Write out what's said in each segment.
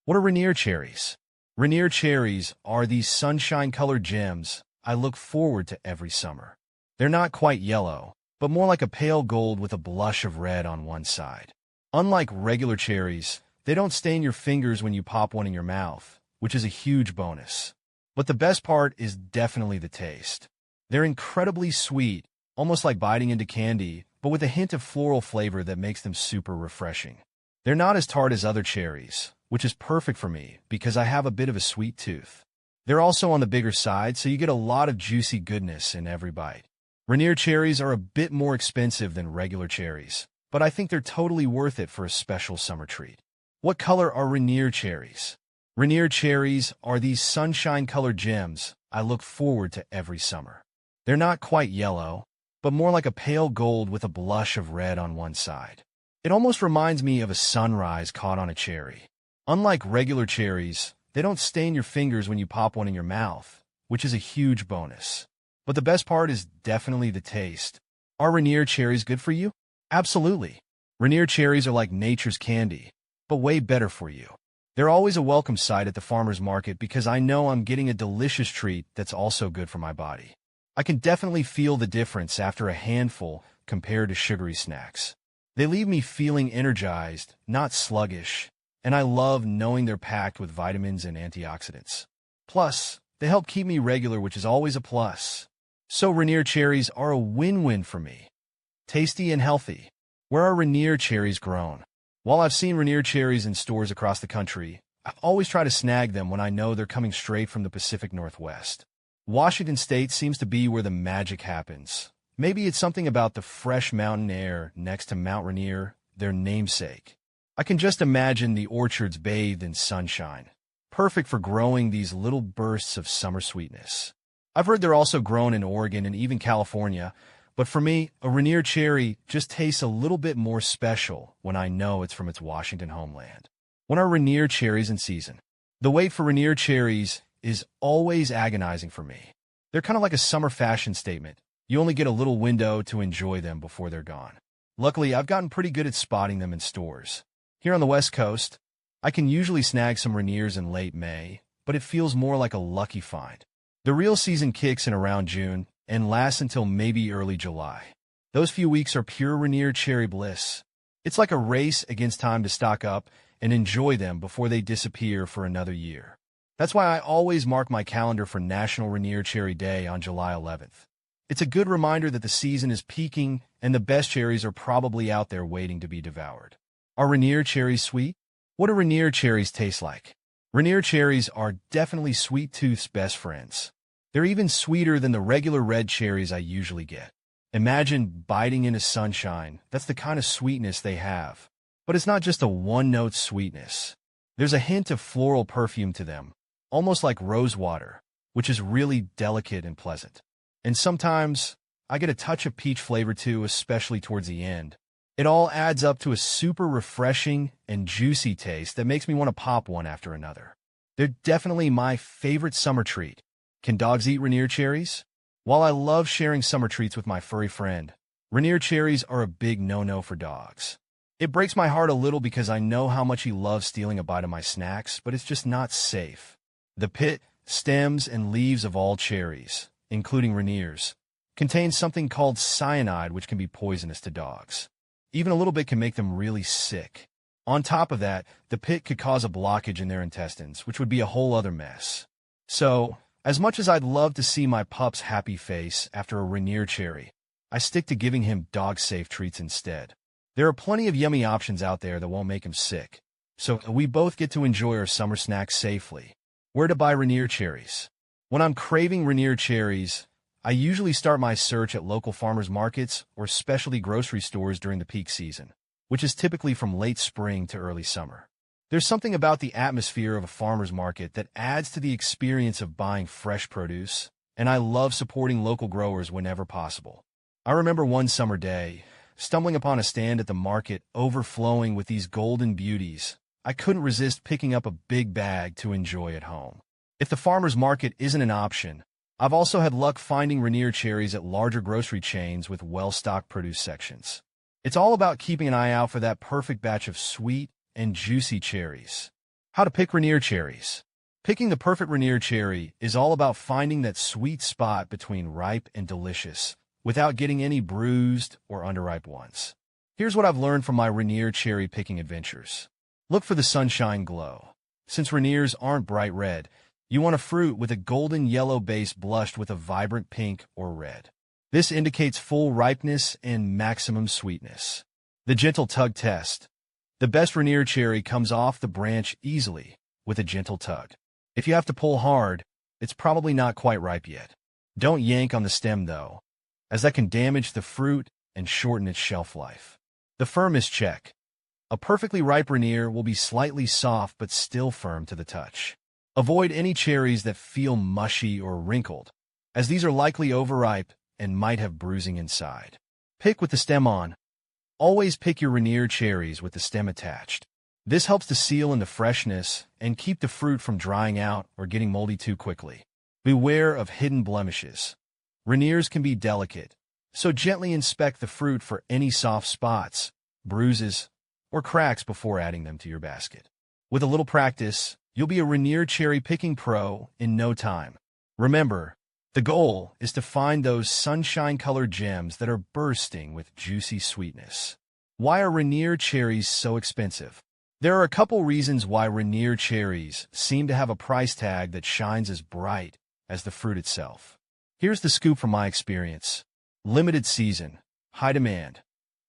What are rainier cherries? Rainier cherries are these sunshine-colored gems I look forward to every summer. They're not quite yellow, but more like a pale gold with a blush of red on one side. Unlike regular cherries, they don't stain your fingers when you pop one in your mouth, which is a huge bonus. But the best part is definitely the taste. They're incredibly sweet, almost like biting into candy, but with a hint of floral flavor that makes them super refreshing. They're not as tart as other cherries, which is perfect for me because I have a bit of a sweet tooth. They're also on the bigger side, so you get a lot of juicy goodness in every bite. Rainier cherries are a bit more expensive than regular cherries, but I think they're totally worth it for a special summer treat. What color are rainier cherries? Rainier cherries are these sunshine-colored gems I look forward to every summer. They're not quite yellow, but more like a pale gold with a blush of red on one side. It almost reminds me of a sunrise caught on a cherry. Unlike regular cherries, they don't stain your fingers when you pop one in your mouth, which is a huge bonus. But the best part is definitely the taste. Are rainier cherries good for you? Absolutely. Rainier cherries are like nature's candy, but way better for you. They're always a welcome sight at the farmer's market because I know I'm getting a delicious treat that's also good for my body. I can definitely feel the difference after a handful compared to sugary snacks. They leave me feeling energized, not sluggish, and I love knowing they're packed with vitamins and antioxidants. Plus, they help keep me regular, which is always a plus. So rainier cherries are a win-win for me. Tasty and healthy. Where are rainier cherries grown? While I've seen rainier cherries in stores across the country, I always try to snag them when I know they're coming straight from the Pacific Northwest. Washington State seems to be where the magic happens. Maybe it's something about the fresh mountain air next to Mount Rainier, their namesake. I can just imagine the orchards bathed in sunshine, perfect for growing these little bursts of summer sweetness. I've heard they're also grown in Oregon and even California, but for me, a rainier cherry just tastes a little bit more special when I know it's from its Washington homeland. When are rainier cherries in season? The wait for rainier cherries is always agonizing for me. They're kind of like a summer fashion statement. You only get a little window to enjoy them before they're gone. Luckily, I've gotten pretty good at spotting them in stores. Here on the West Coast, I can usually snag some rainiers in late May, but it feels more like a lucky find. The real season kicks in around June and lasts until maybe early July. Those few weeks are pure rainier cherry bliss. It's like a race against time to stock up and enjoy them before they disappear for another year. That's why I always mark my calendar for National Rainier Cherry Day on July 11th. It's a good reminder that the season is peaking and the best cherries are probably out there waiting to be devoured. Are rainier cherries sweet? What do rainier cherries taste like? Rainier cherries are definitely sweet tooth's best friends. They're even sweeter than the regular red cherries I usually get. Imagine biting into sunshine. That's the kind of sweetness they have. But it's not just a one-note sweetness. There's a hint of floral perfume to them, almost like rose water, which is really delicate and pleasant. And sometimes, I get a touch of peach flavor too, especially towards the end. It all adds up to a super refreshing and juicy taste that makes me want to pop one after another. They're definitely my favorite summer treat. Can dogs eat rainier cherries? While I love sharing summer treats with my furry friend, rainier cherries are a big no-no for dogs. It breaks my heart a little because I know how much he loves stealing a bite of my snacks, but it's just not safe. The pit, stems, and leaves of all cherries, including rainiers, contain something called cyanide, which can be poisonous to dogs. Even a little bit can make them really sick. On top of that, the pit could cause a blockage in their intestines, which would be a whole other mess. So, as much as I'd love to see my pup's happy face after a rainier cherry, I stick to giving him dog-safe treats instead. There are plenty of yummy options out there that won't make him sick, so we both get to enjoy our summer snacks safely. Where to buy rainier cherries? When I'm craving rainier cherries, I usually start my search at local farmers markets or specialty grocery stores during the peak season, which is typically from late spring to early summer. There's something about the atmosphere of a farmer's market that adds to the experience of buying fresh produce, and I love supporting local growers whenever possible. I remember one summer day, stumbling upon a stand at the market overflowing with these golden beauties. I couldn't resist picking up a big bag to enjoy at home. If the farmer's market isn't an option, I've also had luck finding rainier cherries at larger grocery chains with well-stocked produce sections. It's all about keeping an eye out for that perfect batch of sweet and juicy cherries. How to pick Rainier cherries. Picking the perfect Rainier cherry is all about finding that sweet spot between ripe and delicious, without getting any bruised or underripe ones. Here's what I've learned from my Rainier cherry picking adventures. Look for the sunshine glow. Since Rainiers aren't bright red, you want a fruit with a golden yellow base blushed with a vibrant pink or red. This indicates full ripeness and maximum sweetness. The gentle tug test. The best Rainier cherry comes off the branch easily with a gentle tug. If you have to pull hard, it's probably not quite ripe yet. Don't yank on the stem though, as that can damage the fruit and shorten its shelf life. The firmness check. A perfectly ripe Rainier will be slightly soft but still firm to the touch. Avoid any cherries that feel mushy or wrinkled, as these are likely overripe and might have bruising inside. Pick with the stem on. Always pick your Rainier cherries with the stem attached. This helps to seal in the freshness and keep the fruit from drying out or getting moldy too quickly. Beware of hidden blemishes. Rainiers can be delicate, so gently inspect the fruit for any soft spots, bruises, or cracks before adding them to your basket. With a little practice, you'll be a Rainier cherry picking pro in no time. Remember, the goal is to find those sunshine-colored gems that are bursting with juicy sweetness. Why are Rainier cherries so expensive? There are a couple reasons why Rainier cherries seem to have a price tag that shines as bright as the fruit itself. Here's the scoop from my experience. Limited season, high demand.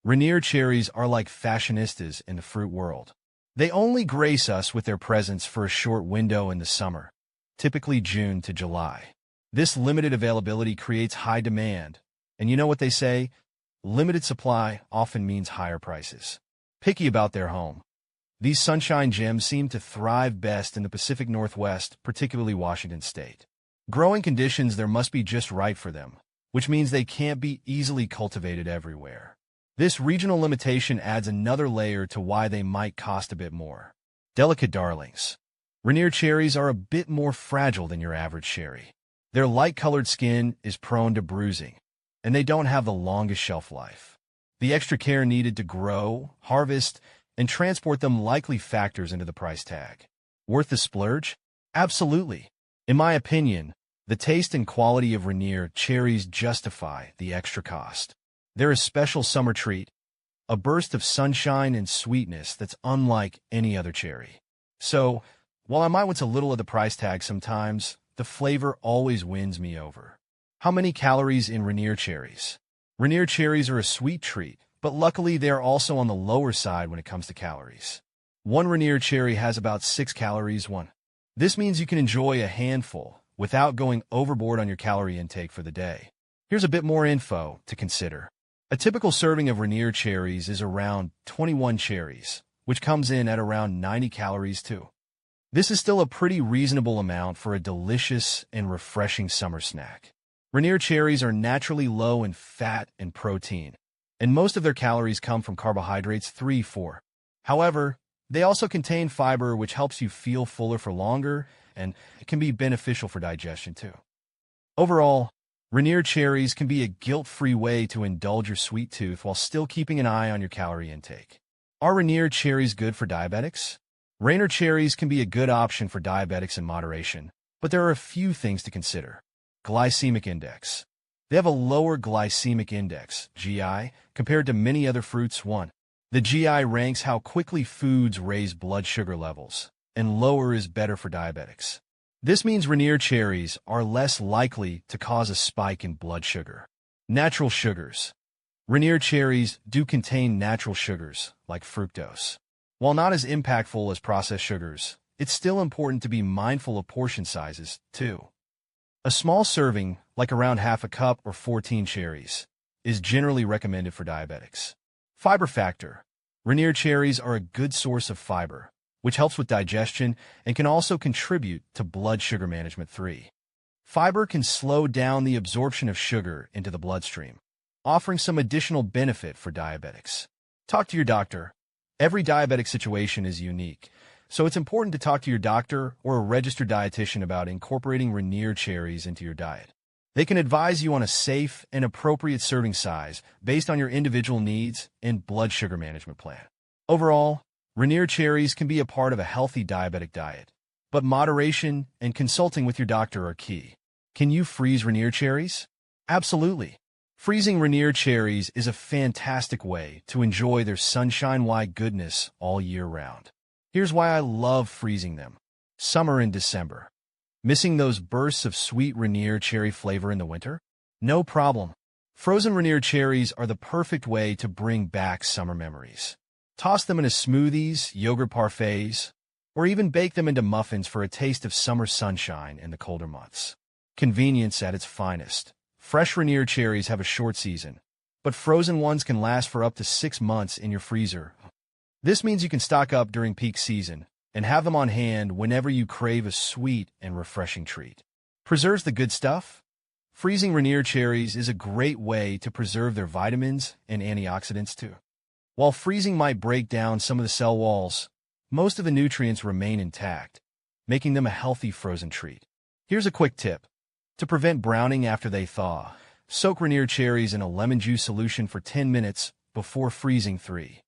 Rainier cherries are like fashionistas in the fruit world. They only grace us with their presence for a short window in the summer, typically June to July. This limited availability creates high demand, and you know what they say? Limited supply often means higher prices. Picky about their home. These sunshine gems seem to thrive best in the Pacific Northwest, particularly Washington State. Growing conditions there must be just right for them, which means they can't be easily cultivated everywhere. This regional limitation adds another layer to why they might cost a bit more. Delicate darlings. Rainier cherries are a bit more fragile than your average cherry. Their light-colored skin is prone to bruising, and they don't have the longest shelf life. The extra care needed to grow, harvest, and transport them likely factors into the price tag. Worth the splurge? Absolutely. In my opinion, the taste and quality of Rainier cherries justify the extra cost. They're a special summer treat, a burst of sunshine and sweetness that's unlike any other cherry. So, while I might want a little of the price tag sometimes, the flavor always wins me over. How many calories in Rainier cherries? Rainier cherries are a sweet treat, but luckily they are also on the lower side when it comes to calories. One Rainier cherry has about 6 calories. This means you can enjoy a handful without going overboard on your calorie intake for the day. Here's a bit more info to consider. A typical serving of Rainier cherries is around 21 cherries, which comes in at around 90 calories too. This is still a pretty reasonable amount for a delicious and refreshing summer snack. Rainier cherries are naturally low in fat and protein, and most of their calories come from carbohydrates 3-4. However, they also contain fiber, which helps you feel fuller for longer, and it can be beneficial for digestion too. Overall, Rainier cherries can be a guilt-free way to indulge your sweet tooth while still keeping an eye on your calorie intake. Are Rainier cherries good for diabetics? Rainier cherries can be a good option for diabetics in moderation, but there are a few things to consider. Glycemic index. They have a lower glycemic index, GI, compared to many other fruits. The GI ranks how quickly foods raise blood sugar levels, and lower is better for diabetics. This means Rainier cherries are less likely to cause a spike in blood sugar. Natural sugars. Rainier cherries do contain natural sugars, like fructose. While not as impactful as processed sugars, it's still important to be mindful of portion sizes, too. A small serving, like around half a cup or 14 cherries, is generally recommended for diabetics. Fiber factor. Rainier cherries are a good source of fiber, which helps with digestion and can also contribute to blood sugar management. Fiber can slow down the absorption of sugar into the bloodstream, offering some additional benefit for diabetics. Talk to your doctor. Every diabetic situation is unique, so it's important to talk to your doctor or a registered dietitian about incorporating Rainier cherries into your diet. They can advise you on a safe and appropriate serving size based on your individual needs and blood sugar management plan. Overall, Rainier cherries can be a part of a healthy diabetic diet, but moderation and consulting with your doctor are key. Can you freeze Rainier cherries? Absolutely. Freezing Rainier cherries is a fantastic way to enjoy their sunshine-wide goodness all year round. Here's why I love freezing them. Summer in December. Missing those bursts of sweet Rainier cherry flavor in the winter? No problem. Frozen Rainier cherries are the perfect way to bring back summer memories. Toss them into smoothies, yogurt parfaits, or even bake them into muffins for a taste of summer sunshine in the colder months. Convenience at its finest. Fresh Rainier cherries have a short season, but frozen ones can last for up to 6 months in your freezer. This means you can stock up during peak season and have them on hand whenever you crave a sweet and refreshing treat. Preserves the good stuff? Freezing Rainier cherries is a great way to preserve their vitamins and antioxidants too. While freezing might break down some of the cell walls, most of the nutrients remain intact, making them a healthy frozen treat. Here's a quick tip. To prevent browning after they thaw, soak Rainier cherries in a lemon juice solution for 10 minutes before freezing 3.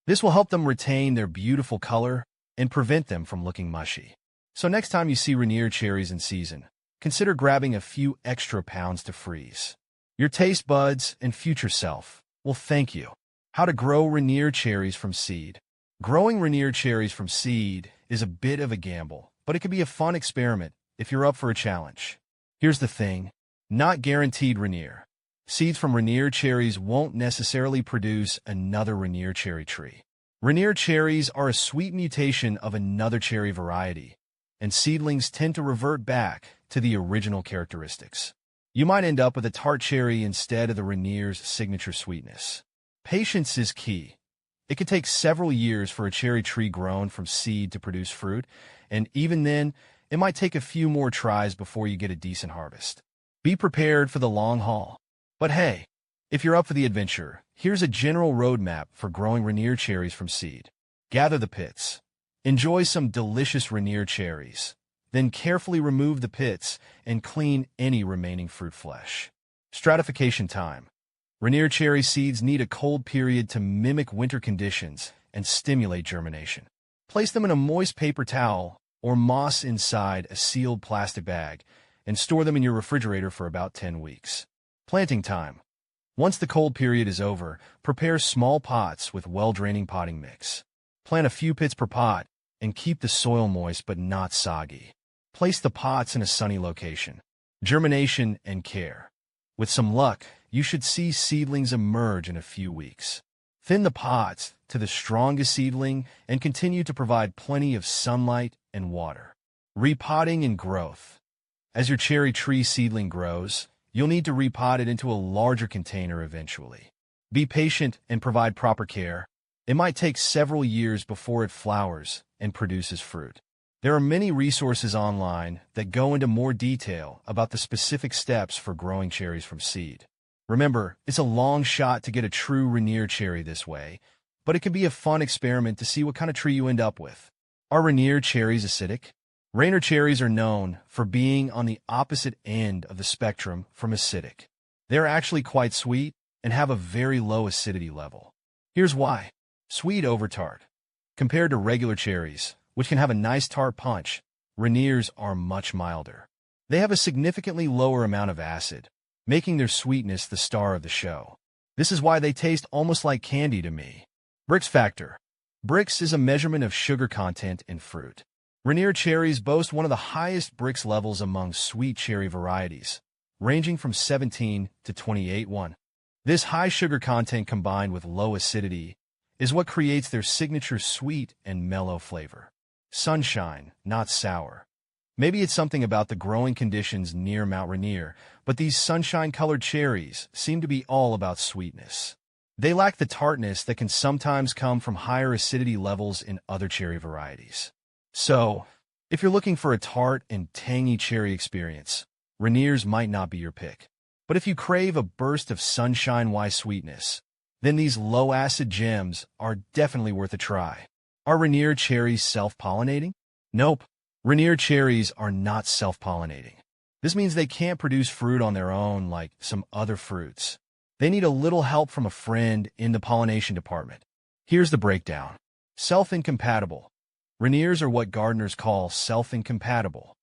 This will help them retain their beautiful color and prevent them from looking mushy. So next time you see Rainier cherries in season, consider grabbing a few extra pounds to freeze. Your taste buds and future self will thank you. How to grow Rainier cherries from seed. Growing Rainier cherries from seed is a bit of a gamble, but it can be a fun experiment if you're up for a challenge. Here's the thing, not guaranteed Rainier. Seeds from Rainier cherries won't necessarily produce another Rainier cherry tree. Rainier cherries are a sweet mutation of another cherry variety, and seedlings tend to revert back to the original characteristics. You might end up with a tart cherry instead of the Rainier's signature sweetness. Patience is key. It can take several years for a cherry tree grown from seed to produce fruit, and even then, it might take a few more tries before you get a decent harvest. Be prepared for the long haul. But hey, if you're up for the adventure, here's a general roadmap for growing Rainier cherries from seed. Gather the pits. Enjoy some delicious Rainier cherries. Then carefully remove the pits and clean any remaining fruit flesh. Stratification time. Rainier cherry seeds need a cold period to mimic winter conditions and stimulate germination. Place them in a moist paper towel or moss inside a sealed plastic bag and store them in your refrigerator for about 10 weeks. Planting time. Once the cold period is over, prepare small pots with well-draining potting mix. Plant a few pits per pot and keep the soil moist but not soggy. Place the pots in a sunny location. Germination and care. With some luck, you should see seedlings emerge in a few weeks. Thin the pots to the strongest seedling and continue to provide plenty of sunlight and water. Repotting and growth. As your cherry tree seedling grows, you'll need to repot it into a larger container eventually. Be patient and provide proper care. It might take several years before it flowers and produces fruit. There are many resources online that go into more detail about the specific steps for growing cherries from seed. Remember, it's a long shot to get a true Rainier cherry this way, but it can be a fun experiment to see what kind of tree you end up with. Are Rainier cherries acidic? Rainier cherries are known for being on the opposite end of the spectrum from acidic. They're actually quite sweet and have a very low acidity level. Here's why. Sweet over tart. Compared to regular cherries, which can have a nice tart punch, Rainiers are much milder. They have a significantly lower amount of acid, making their sweetness the star of the show. This is why they taste almost like candy to me. Brix factor. Brix is a measurement of sugar content in fruit. Rainier cherries boast one of the highest Brix levels among sweet cherry varieties, ranging from 17 to 28.1. This high sugar content combined with low acidity is what creates their signature sweet and mellow flavor. Sunshine, not sour. Maybe it's something about the growing conditions near Mount Rainier, but these sunshine-colored cherries seem to be all about sweetness. They lack the tartness that can sometimes come from higher acidity levels in other cherry varieties. So, if you're looking for a tart and tangy cherry experience, Rainiers might not be your pick. But if you crave a burst of sunshine-wise sweetness, then these low-acid gems are definitely worth a try. Are Rainier cherries self-pollinating? Nope. Rainier cherries are not self-pollinating. This means they can't produce fruit on their own like some other fruits. They need a little help from a friend in the pollination department. Here's the breakdown. Self-incompatible. Rainiers are what gardeners call self-incompatible.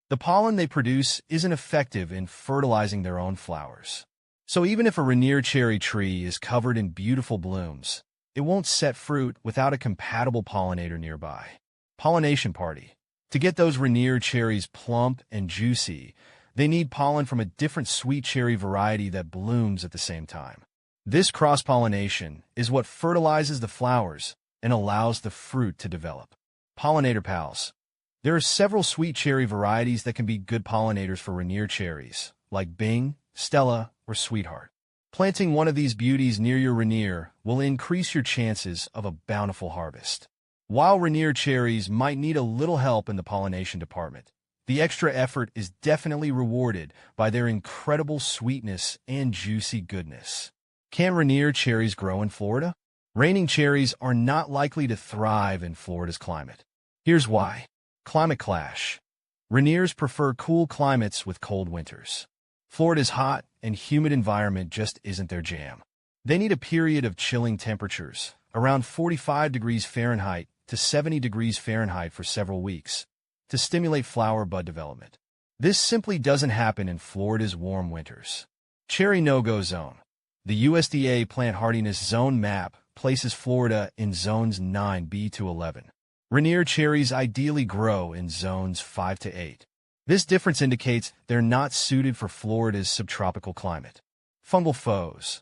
The pollen they produce isn't effective in fertilizing their own flowers. So even if a rainier cherry tree is covered in beautiful blooms, it won't set fruit without a compatible pollinator nearby. Pollination party. To get those rainier cherries plump and juicy, they need pollen from a different sweet cherry variety that blooms at the same time. This cross-pollination is what fertilizes the flowers and allows the fruit to develop. Pollinator pals. There are several sweet cherry varieties that can be good pollinators for rainier cherries, like Bing, Stella, or Sweetheart. Planting one of these beauties near your rainier will increase your chances of a bountiful harvest. While rainier cherries might need a little help in the pollination department, the extra effort is definitely rewarded by their incredible sweetness and juicy goodness. Can rainier cherries grow in Florida? Raining cherries are not likely to thrive in Florida's climate. Here's why. Climate clash. Rainiers prefer cool climates with cold winters. Florida's hot and humid environment just isn't their jam. They need a period of chilling temperatures, around 45 degrees Fahrenheit to 70 degrees Fahrenheit for several weeks, to stimulate flower bud development. This simply doesn't happen in Florida's warm winters. Cherry no-go zone. The USDA Plant Hardiness Zone map places Florida in zones 9B to 11. Rainier cherries ideally grow in zones 5 to 8. This difference indicates they're not suited for Florida's subtropical climate. Fungal foes.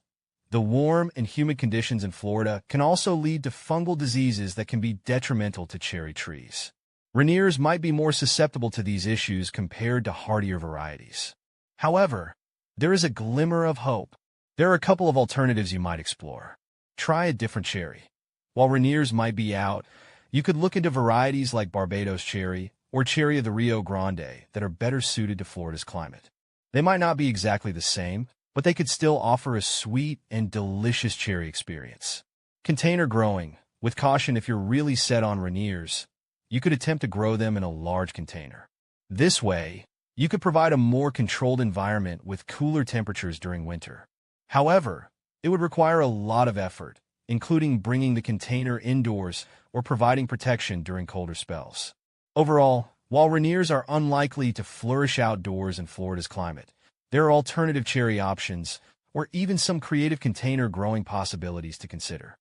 The warm and humid conditions in Florida can also lead to fungal diseases that can be detrimental to cherry trees. Rainiers might be more susceptible to these issues compared to hardier varieties. However, there is a glimmer of hope. There are a couple of alternatives you might explore. Try a different cherry. While rainiers might be out, you could look into varieties like Barbados cherry or cherry of the Rio Grande that are better suited to Florida's climate. They might not be exactly the same, but they could still offer a sweet and delicious cherry experience. Container growing. With caution, if you're really set on rainiers, you could attempt to grow them in a large container. This way, you could provide a more controlled environment with cooler temperatures during winter. However, it would require a lot of effort, including bringing the container indoors or providing protection during colder spells. Overall, while rainiers are unlikely to flourish outdoors in Florida's climate, there are alternative cherry options or even some creative container growing possibilities to consider.